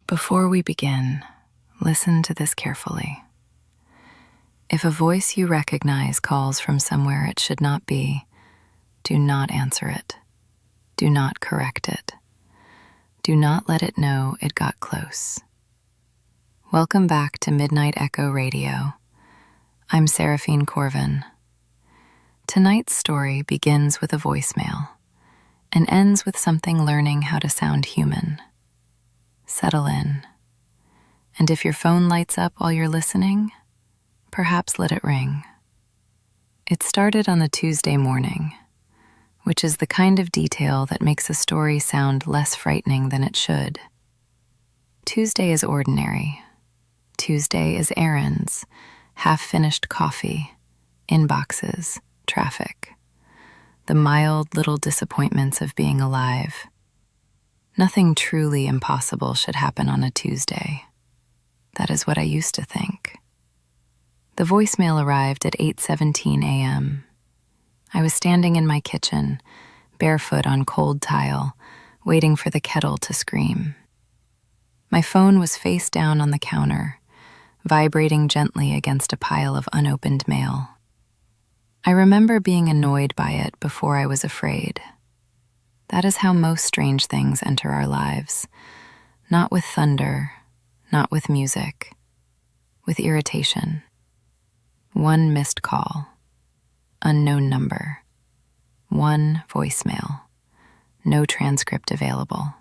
Before we begin, listen to this carefully. If a voice you recognize calls from somewhere it should not be, do not answer it. Do not correct it. Do not let it know it got close. Welcome back to Midnight Echo Radio. I'm Seraphine Corven. Tonight's story begins with a voicemail and ends with something learning how to sound human. Settle in. And if your phone lights up while you're listening, perhaps let it ring. It started on a Tuesday morning, which is the kind of detail that makes a story sound less frightening than it should. Tuesday is ordinary. Tuesday is errands, half-finished coffee, inboxes, traffic, the mild little disappointments of being alive. Nothing truly impossible should happen on a Tuesday. That is what I used to think. The voicemail arrived at 8:17 a.m. I was standing in my kitchen, barefoot on cold tile, waiting for the kettle to scream. My phone was face down on the counter, vibrating gently against a pile of unopened mail. I remember being annoyed by it before I was afraid. That is how most strange things enter our lives. Not with thunder, not with music, with irritation. One missed call, unknown number, one voicemail, no transcript available.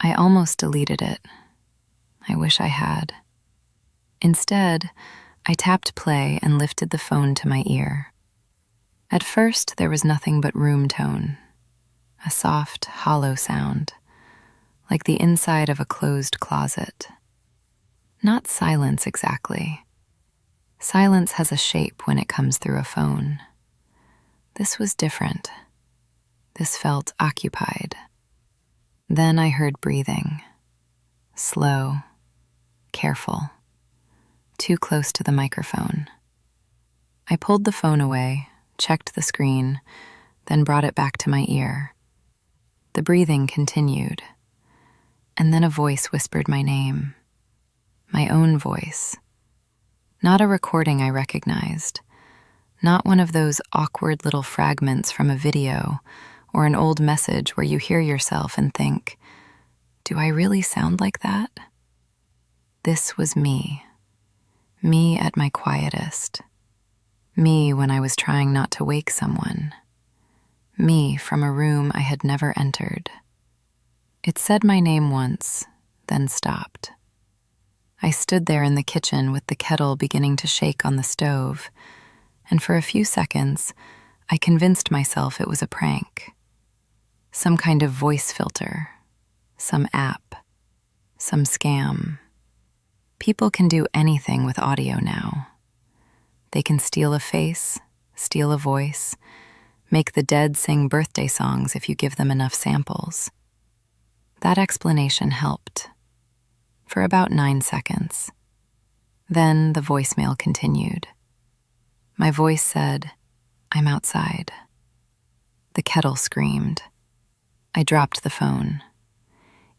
I almost deleted it. I wish I had. Instead, I tapped play and lifted the phone to my ear. At first, there was nothing but room tone. A soft, hollow sound, like the inside of a closed closet. Not silence exactly. Silence has a shape when it comes through a phone. This was different. This felt occupied. Then I heard breathing. Slow, careful, too close to the microphone. I pulled the phone away, checked the screen, then brought it back to my ear. The breathing continued, and then a voice whispered my name. My own voice. Not a recording I recognized. Not one of those awkward little fragments from a video or an old message where you hear yourself and think, do I really sound like that? This was me. Me at my quietest. Me when I was trying not to wake someone. Me from a room I had never entered. It said my name once, then stopped. I stood there in the kitchen with the kettle beginning to shake on the stove, and for a few seconds, I convinced myself it was a prank. Some kind of voice filter, some app, some scam. People can do anything with audio now. They can steal a face, steal a voice, make the dead sing birthday songs if you give them enough samples. That explanation helped. For about 9 seconds. Then the voicemail continued. My voice said, I'm outside. The kettle screamed. I dropped the phone.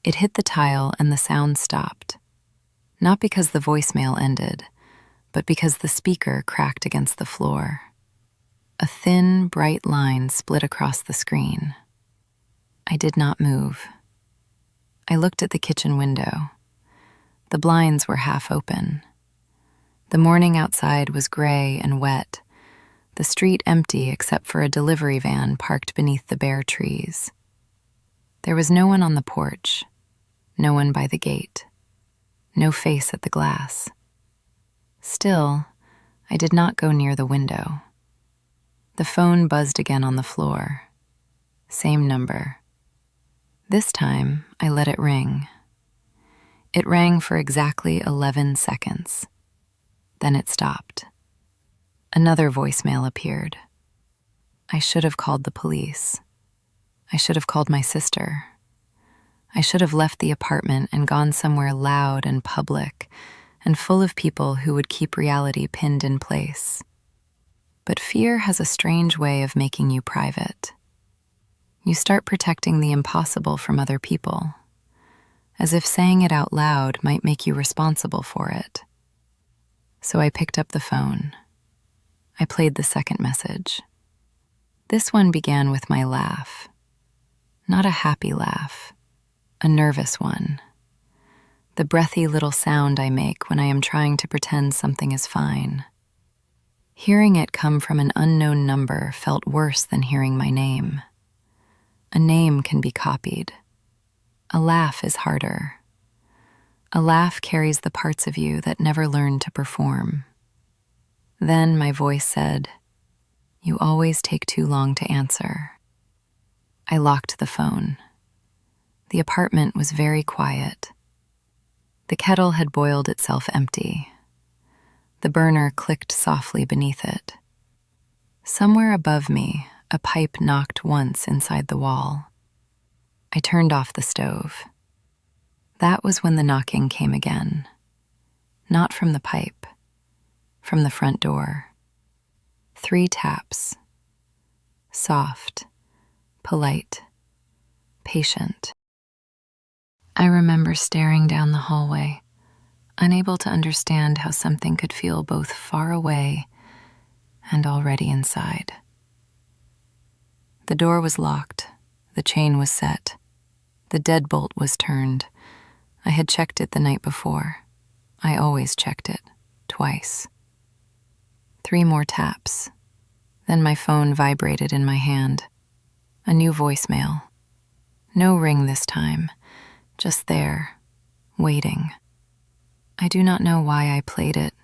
It hit the tile and the sound stopped. Not because the voicemail ended, but because the speaker cracked against the floor. A thin, bright line split across the screen. I did not move. I looked at the kitchen window. The blinds were half open. The morning outside was gray and wet, the street empty except for a delivery van parked beneath the bare trees. There was no one on the porch, no one by the gate, no face at the glass. Still, I did not go near the window. The phone buzzed again on the floor. Same number. This time, I let it ring. It rang for exactly 11 seconds. Then it stopped. Another voicemail appeared. I should have called the police. I should have called my sister. I should have left the apartment and gone somewhere loud and public and full of people who would keep reality pinned in place. But fear has a strange way of making you private. You start protecting the impossible from other people. as if saying it out loud might make you responsible for it. So I picked up the phone. I played the second message. This one began with my laugh. Not a happy laugh, a nervous one. The breathy little sound I make when I am trying to pretend something is fine. Hearing it come from an unknown number felt worse than hearing my name. A name can be copied. A laugh is harder. A laugh carries the parts of you that never learned to perform. Then my voice said, "You always take too long to answer." I locked the phone. The apartment was very quiet. The kettle had boiled itself empty. The burner clicked softly beneath it. Somewhere above me, a pipe knocked once inside the wall. I turned off the stove. That was when the knocking came again. Not from the pipe, from the front door. 3 taps. Soft, polite, patient. I remember staring down the hallway, unable to understand how something could feel both far away and already inside. The door was locked, the chain was set, the deadbolt was turned. I had checked it the night before. I always checked it, twice. 3 more taps. Then my phone vibrated in my hand. A new voicemail. No ring this time, just there, waiting. I do not know why I played it.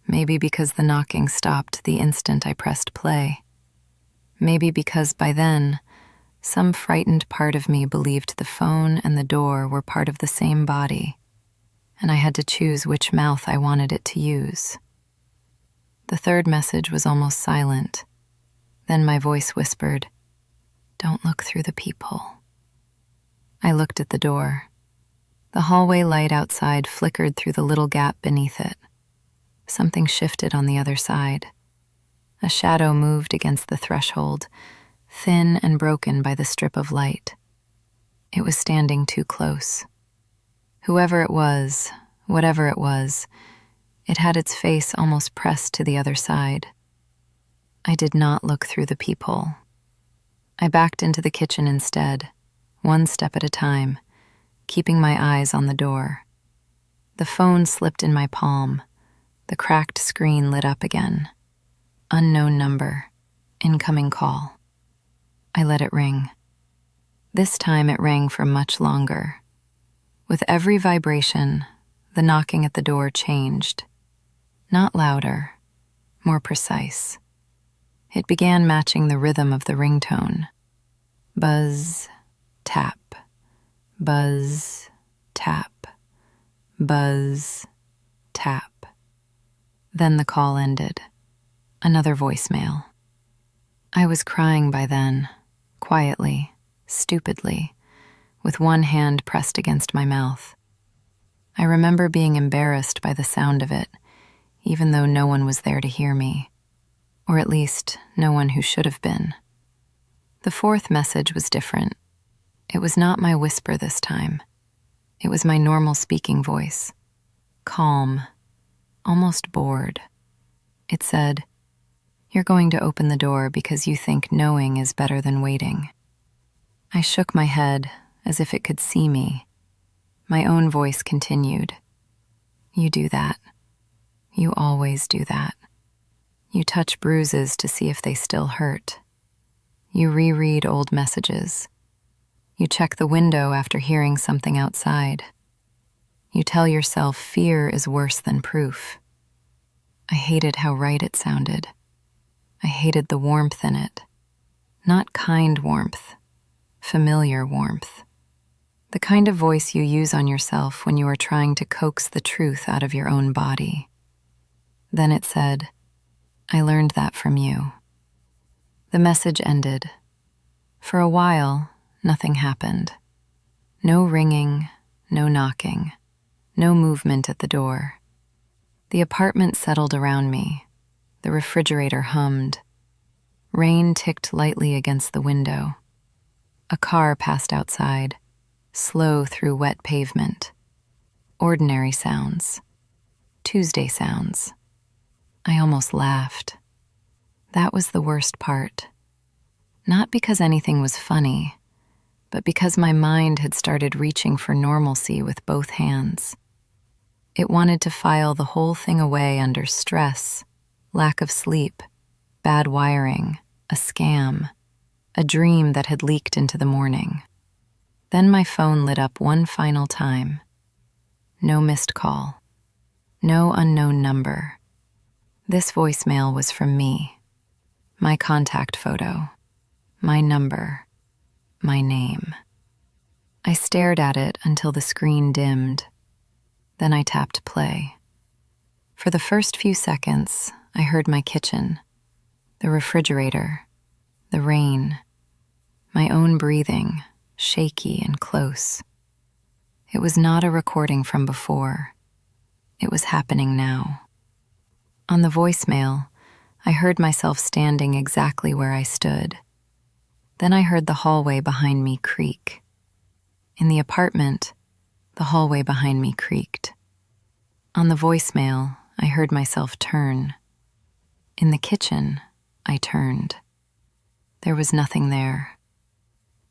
Maybe because the knocking stopped the instant I pressed play. Maybe because by then, some frightened part of me believed the phone and the door were part of the same body, and I had to choose which mouth I wanted it to use. The third message was almost silent. Then my voice whispered, "Don't look through the peephole." I looked at the door. The hallway light outside flickered through the little gap beneath it. Something shifted on the other side. A shadow moved against the threshold, thin and broken by the strip of light. It was standing too close. Whoever it was, whatever it was, it had its face almost pressed to the other side. I did not look through the peephole. I backed into the kitchen instead, one step at a time, keeping my eyes on the door. The phone slipped in my palm. The cracked screen lit up again. Unknown number. Incoming call. I let it ring. This time it rang for much longer. With every vibration, the knocking at the door changed. Not louder, more precise. It began matching the rhythm of the ringtone. Buzz, tap, buzz, tap, buzz, tap. Then the call ended. Another voicemail. I was crying by then, quietly, stupidly, with one hand pressed against my mouth. I remember being embarrassed by the sound of it, even though no one was there to hear me, or at least no one who should have been. The fourth message was different. It was not my whisper this time. It was my normal speaking voice, calm, almost bored. It said, "You're going to open the door because you think knowing is better than waiting." I shook my head as if it could see me. My own voice continued, "You do that. You always do that. You touch bruises to see if they still hurt. You reread old messages. You check the window after hearing something outside. You tell yourself fear is worse than proof." I hated how right it sounded. I hated the warmth in it. Not kind warmth, familiar warmth. The kind of voice you use on yourself when you are trying to coax the truth out of your own body. Then it said, "I learned that from you." The message ended. For a while, nothing happened. No ringing, no knocking, no movement at the door. The apartment settled around me. The refrigerator hummed. Rain ticked lightly against the window. A car passed outside. slow through wet pavement. Ordinary sounds. Tuesday sounds. I almost laughed. That was the worst part. Not because anything was funny, but because my mind had started reaching for normalcy with both hands. It wanted to file the whole thing away under stress, lack of sleep, bad wiring, a scam, a dream that had leaked into the morning. Then my phone lit up one final time. No missed call. No unknown number. This voicemail was from me. My contact photo. My number. My name. I stared at it until the screen dimmed. Then I tapped play. For the first few seconds, I heard my kitchen, the refrigerator, the rain, my own breathing, shaky and close. It was not a recording from before. It was happening now. On the voicemail, I heard myself standing exactly where I stood. Then I heard the hallway behind me creak. In the apartment, the hallway behind me creaked. On the voicemail, I heard myself turn. In the kitchen, I turned. There was nothing there.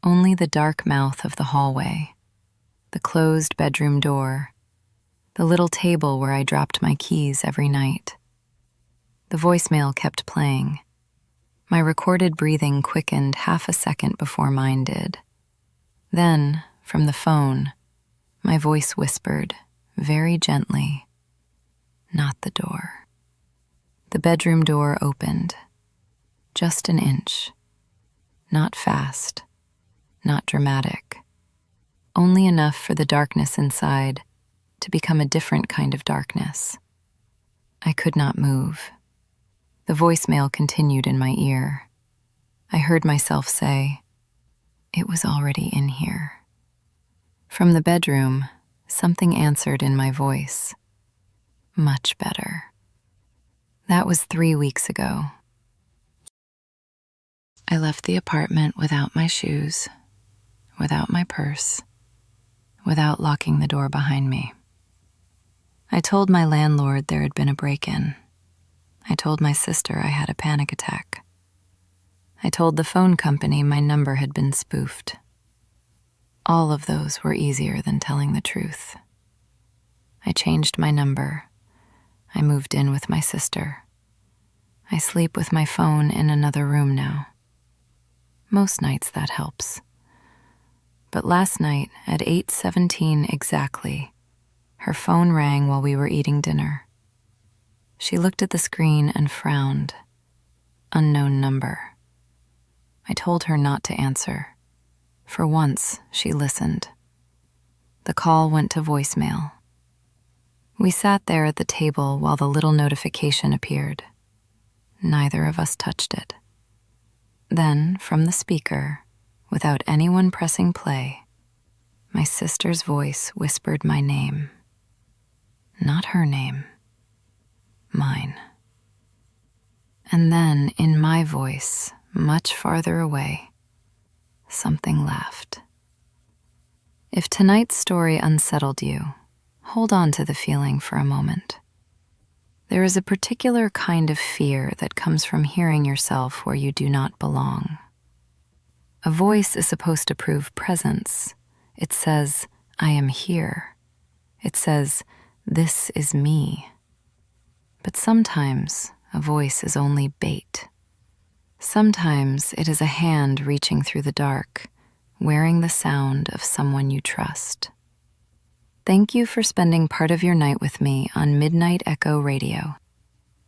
Only the dark mouth of the hallway, the closed bedroom door, the little table where I dropped my keys every night. The voicemail kept playing. My recorded breathing quickened half a second before mine did. Then, from the phone, my voice whispered, very gently, "Not the door." The bedroom door opened. Just an inch. Not fast. Not dramatic. Only enough for the darkness inside to become a different kind of darkness. I could not move. The voicemail continued in my ear. I heard myself say, "It was already in here." From the bedroom, something answered in my voice. "Much better." That was 3 weeks ago. I left the apartment without my shoes, without my purse, without locking the door behind me. I told my landlord there had been a break-in. I told my sister I had a panic attack. I told the phone company my number had been spoofed. All of those were easier than telling the truth. I changed my number. I moved in with my sister. I sleep with my phone in another room now. Most nights that helps. But last night at 8:17 exactly, her phone rang while we were eating dinner. She looked at the screen and frowned. Unknown number. I told her not to answer. For once, she listened. The call went to voicemail. We sat there at the table while the little notification appeared. Neither of us touched it. Then, from the speaker, without anyone pressing play, my sister's voice whispered my name. Not her name. Mine. And then, in my voice, much farther away, something laughed. If tonight's story unsettled you, hold on to the feeling for a moment. There is a particular kind of fear that comes from hearing yourself where you do not belong. A voice is supposed to prove presence. It says, "I am here." It says, "This is me." But sometimes a voice is only bait. Sometimes it is a hand reaching through the dark, wearing the sound of someone you trust. Thank you for spending part of your night with me on Midnight Echo Radio.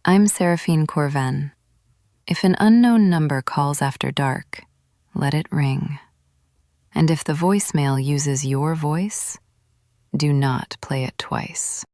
I'm Seraphine Corven. If an unknown number calls after dark, let it ring. And if the voicemail uses your voice, do not play it twice.